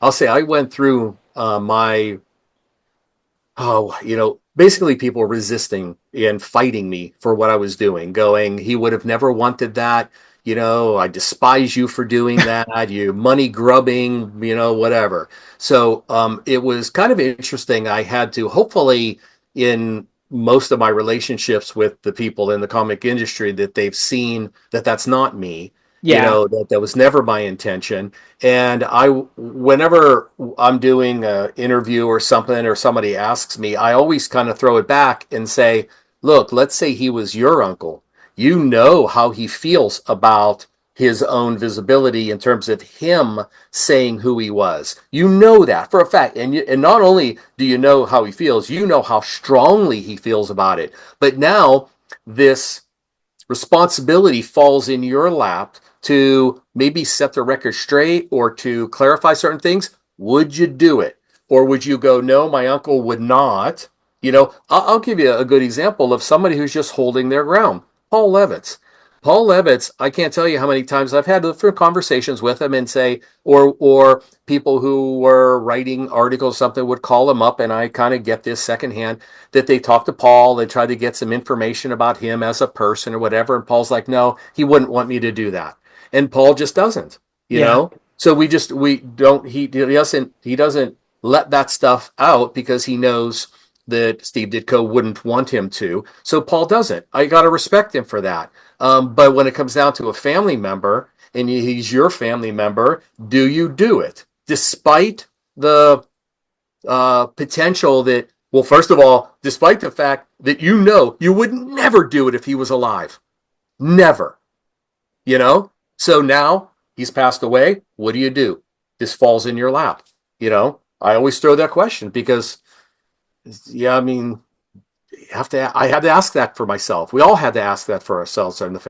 I'll say I went through basically people resisting and fighting me for what I was doing, going, he would have never wanted that. I despise you for doing that. You money grubbing, whatever. So it was kind of interesting. I had to, hopefully, in most of my relationships with the people in the comic industry, that they've seen that that's not me, Yeah. that was never my intention. And whenever I'm doing an interview or something, or somebody asks me, I always kind of throw it back and say, look, let's say he was your uncle. You know how he feels about his own visibility in terms of him saying who he was. You know that for a fact. And not only do you know how he feels, you know how strongly he feels about it. But now this responsibility falls in your lap to maybe set the record straight or to clarify certain things. Would you do it? Or would you go, no, my uncle would not? I'll give you a good example of somebody who's just holding their ground. Paul Levitz. Paul Levitz, I can't tell you how many times I've had different conversations with him and say, or people who were writing articles, something would call him up, and I kind of get this secondhand that they talk to Paul and try to get some information about him as a person or whatever. And Paul's like, no, he wouldn't want me to do that. And Paul just doesn't, you Yeah. know? So we don't, he doesn't let that stuff out because he knows that Steve Ditko wouldn't want him to. So Paul doesn't. I got to respect him for that. But when it comes down to a family member and he's your family member, do you do it? Despite the potential that, well, first of all, despite the fact that you would never do it if he was alive. Never. You know? So now he's passed away. What do you do? This falls in your lap. I always throw that question because, yeah, I mean, I had to ask that for myself. We all had to ask that for ourselves in the